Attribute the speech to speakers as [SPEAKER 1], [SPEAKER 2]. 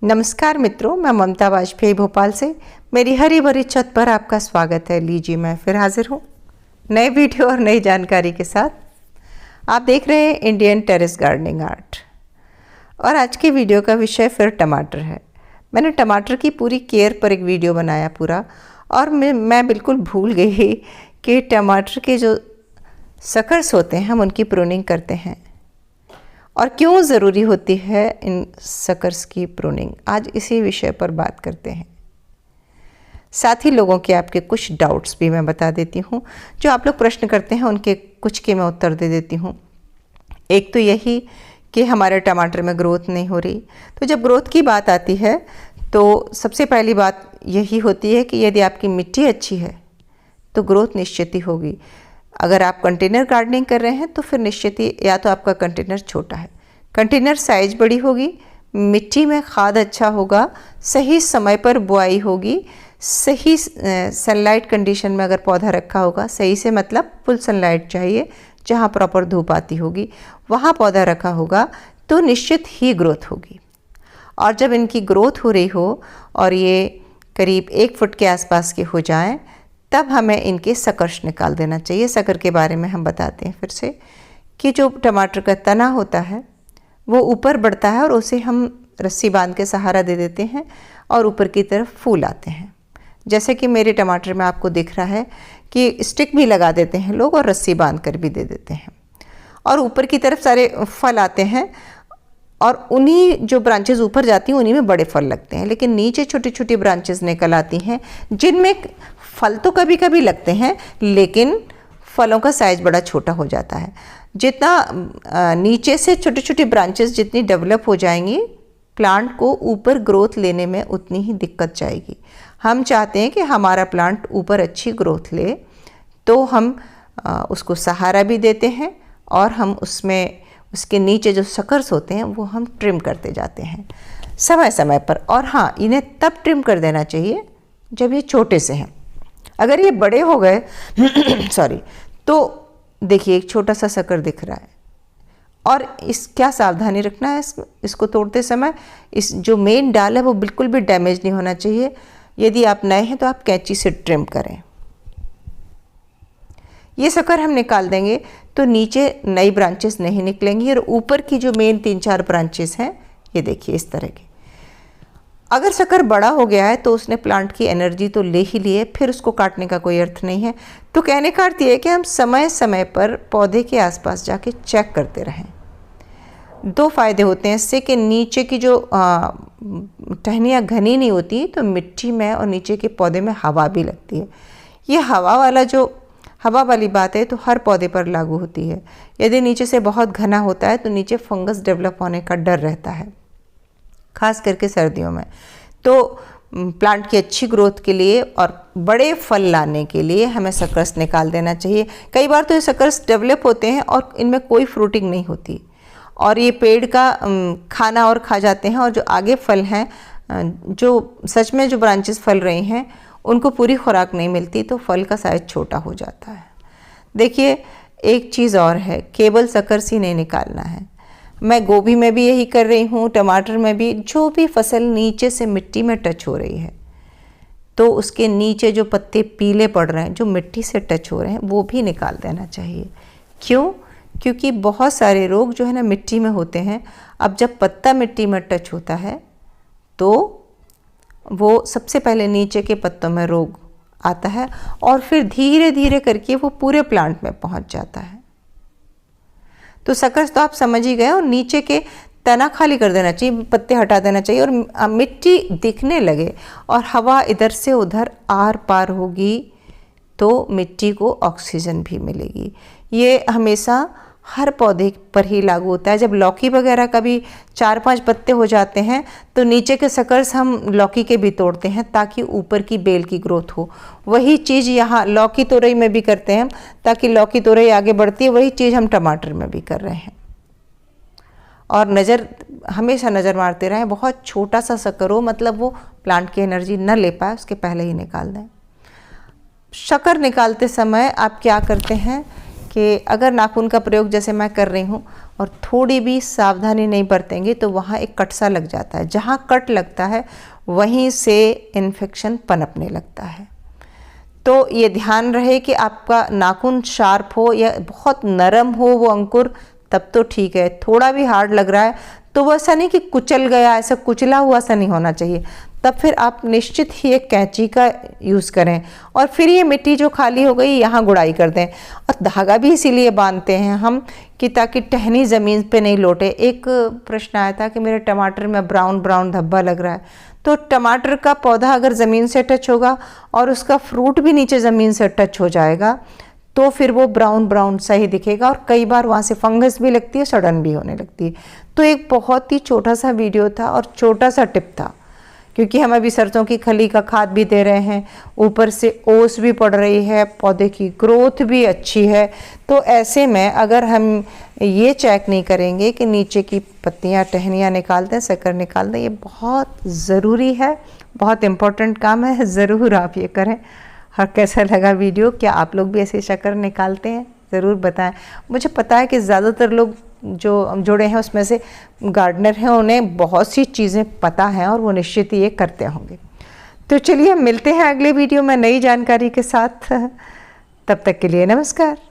[SPEAKER 1] नमस्कार मित्रों, मैं ममता वाजपेयी भोपाल से मेरी हरी भरी छत पर आपका स्वागत है। लीजिए, मैं फिर हाजिर हूँ नए वीडियो और नई जानकारी के साथ। आप देख रहे हैं इंडियन टेरेस गार्डनिंग आर्ट और आज की वीडियो का विषय फिर टमाटर है। मैंने टमाटर की पूरी केयर पर एक वीडियो बनाया पूरा, और मैं बिल्कुल भूल गई कि टमाटर के जो सकर्स होते हैं हम उनकी प्रूनिंग करते हैं और क्यों ज़रूरी होती है इन सकर्स की प्रूनिंग। आज इसी विषय पर बात करते हैं। साथ ही लोगों के आपके कुछ डाउट्स भी मैं बता देती हूँ। जो आप लोग प्रश्न करते हैं उनके कुछ के मैं उत्तर दे देती हूँ। एक तो यही कि हमारे टमाटर में ग्रोथ नहीं हो रही। तो जब ग्रोथ की बात आती है तो सबसे पहली बात यही होती है कि यदि आपकी मिट्टी अच्छी है तो ग्रोथ निश्चित ही होगी। अगर आप कंटेनर गार्डनिंग कर रहे हैं तो फिर निश्चित ही या तो आपका कंटेनर छोटा है, कंटेनर साइज बड़ी होगी, मिट्टी में खाद अच्छा होगा, सही समय पर बुआई होगी, सही सनलाइट कंडीशन में अगर पौधा रखा होगा, सही से मतलब फुल सनलाइट चाहिए, जहाँ प्रॉपर धूप आती होगी वहाँ पौधा रखा होगा तो निश्चित ही ग्रोथ होगी। और जब इनकी ग्रोथ हो रही हो और ये करीब 1 फुट के आसपास के हो जाएं, तब हमें इनके सकर्स निकाल देना चाहिए। सकर के बारे में हम बताते हैं फिर से कि जो टमाटर का तना होता है वो ऊपर बढ़ता है और उसे हम रस्सी बांध के सहारा दे देते हैं और ऊपर की तरफ फूल आते हैं। जैसे कि मेरे टमाटर में आपको दिख रहा है कि स्टिक भी लगा देते हैं लोग और रस्सी बांध कर भी दे देते हैं और ऊपर की तरफ सारे फल आते हैं और उन्हीं जो ब्रांचेस ऊपर जाती हैं उन्हीं में बड़े फल लगते हैं। लेकिन नीचे छोटी छोटी ब्रांचेस निकल आती हैं जिनमें फल तो कभी कभी लगते हैं लेकिन फलों का साइज बड़ा छोटा हो जाता है। जितना नीचे से छोटी छोटी ब्रांचेस जितनी डेवलप हो जाएंगी, प्लांट को ऊपर ग्रोथ लेने में उतनी ही दिक्कत जाएगी। हम चाहते हैं कि हमारा प्लांट ऊपर अच्छी ग्रोथ ले, तो हम उसको सहारा भी देते हैं और हम उसमें उसके नीचे जो सकर्स होते हैं वो हम ट्रिम करते जाते हैं समय समय पर। और हाँ, इन्हें तब ट्रिम कर देना चाहिए जब ये छोटे से हैं। अगर ये बड़े हो गए सॉरी, तो देखिए एक छोटा सा सकर दिख रहा है और इस क्या सावधानी रखना है इसको तोड़ते समय। इस जो मेन डाल है वो बिल्कुल भी डैमेज नहीं होना चाहिए। यदि आप नए हैं तो आप कैंची से ट्रिम करें। ये सकर हम निकाल देंगे तो नीचे नई ब्रांचेस नहीं निकलेंगी और ऊपर की जो मेन 3-4 ब्रांचेस हैं ये देखिए इस तरह की। अगर सकर बड़ा हो गया है तो उसने प्लांट की एनर्जी तो ले ही लिए, फिर उसको काटने का कोई अर्थ नहीं है। तो कहने का अर्थ ये है कि हम समय समय पर पौधे के आसपास जाके चेक करते रहें। 2 फायदे होते हैं इससे कि नीचे की जो टहनियाँ घनी नहीं होती तो मिट्टी में और नीचे के पौधे में हवा भी लगती है। ये हवा वाली बात है तो हर पौधे पर लागू होती है। यदि नीचे से बहुत घना होता है तो नीचे फंगस डेवलप होने का डर रहता है, खास करके सर्दियों में। तो प्लांट की अच्छी ग्रोथ के लिए और बड़े फल लाने के लिए हमें सकर्स निकाल देना चाहिए। कई बार तो ये सकर्स डेवलप होते हैं और इनमें कोई फ्रूटिंग नहीं होती और ये पेड़ का खाना और खा जाते हैं और जो आगे फल हैं, जो सच में जो ब्रांचेस फल रही हैं उनको पूरी खुराक नहीं मिलती तो फल का साइज छोटा हो जाता है। देखिए एक चीज़ और है, केवल सकर्स ही नहीं निकालना है। मैं गोभी में भी यही कर रही हूँ, टमाटर में भी। जो भी फसल नीचे से मिट्टी में टच हो रही है तो उसके नीचे जो पत्ते पीले पड़ रहे हैं, जो मिट्टी से टच हो रहे हैं, वो भी निकाल देना चाहिए। क्यों? क्योंकि बहुत सारे रोग जो है ना मिट्टी में होते हैं। अब जब पत्ता मिट्टी में टच होता है तो वो सबसे पहले नीचे के पत्तों में रोग आता है और फिर धीरे धीरे करके वो पूरे प्लांट में पहुंच जाता है। तो सकर्स तो आप समझ ही गए। और नीचे के तना खाली कर देना चाहिए, पत्ते हटा देना चाहिए और मिट्टी दिखने लगे और हवा इधर से उधर आर पार होगी तो मिट्टी को ऑक्सीजन भी मिलेगी। ये हमेशा हर पौधे पर ही लागू होता है। जब लौकी वगैरह का भी 4-5 पत्ते हो जाते हैं तो नीचे के सकर्स हम लौकी के भी तोड़ते हैं ताकि ऊपर की बेल की ग्रोथ हो। वही चीज़ यहाँ लौकी तोरई में भी करते हैं ताकि लौकी तोरई आगे बढ़ती है। वही चीज़ हम टमाटर में भी कर रहे हैं। और हमेशा नज़र मारते रहें, बहुत छोटा सा सकर हो, मतलब वो प्लांट की एनर्जी न ले पाए उसके पहले ही निकाल दें। शक्कर निकालते समय आप क्या करते हैं कि अगर नाखून का प्रयोग जैसे मैं कर रही हूँ और थोड़ी भी सावधानी नहीं बरतेंगे तो वहाँ एक कट सा लग जाता है। जहाँ कट लगता है वहीं से इन्फेक्शन पनपने लगता है। तो ये ध्यान रहे कि आपका नाखून शार्प हो या बहुत नरम हो वो अंकुर, तब तो ठीक है। थोड़ा भी हार्ड लग रहा है तो वो ऐसा नहीं कि कुचल गया, ऐसा कुचला हुआ सा नहीं होना चाहिए। तब फिर आप निश्चित ही एक कैंची का यूज़ करें और फिर ये मिट्टी जो खाली हो गई यहाँ गुड़ाई कर दें। और धागा भी इसीलिए बांधते हैं हम कि ताकि टहनी ज़मीन पे नहीं लौटे। एक प्रश्न आया था कि मेरे टमाटर में ब्राउन ब्राउन धब्बा लग रहा है, तो टमाटर का पौधा अगर ज़मीन से टच होगा और उसका फ्रूट भी नीचे ज़मीन से टच हो जाएगा तो फिर वो ब्राउन ब्राउन सा ही दिखेगा और कई बार वहाँ से फंगस भी लगती है, सड़न भी होने लगती है। तो एक बहुत ही छोटा सा वीडियो था और छोटा सा टिप था, क्योंकि हम अभी सरसों की खली का खाद भी दे रहे हैं, ऊपर से ओस भी पड़ रही है, पौधे की ग्रोथ भी अच्छी है। तो ऐसे में अगर हम ये चेक नहीं करेंगे कि नीचे की पत्तियां टहनियाँ निकाल दें, शक्कर निकाल दें, ये बहुत ज़रूरी है, बहुत इम्पोर्टेंट काम है। ज़रूर आप ये करें। और कैसा लगा वीडियो? क्या आप लोग भी ऐसे शक्कर निकालते हैं? ज़रूर बताएं। मुझे पता है कि ज़्यादातर लोग जो जुड़े हैं उसमें से गार्डनर हैं, उन्हें बहुत सी चीज़ें पता हैं और वो निश्चित ही ये करते होंगे। तो चलिए मिलते हैं अगले वीडियो में नई जानकारी के साथ। तब तक के लिए नमस्कार।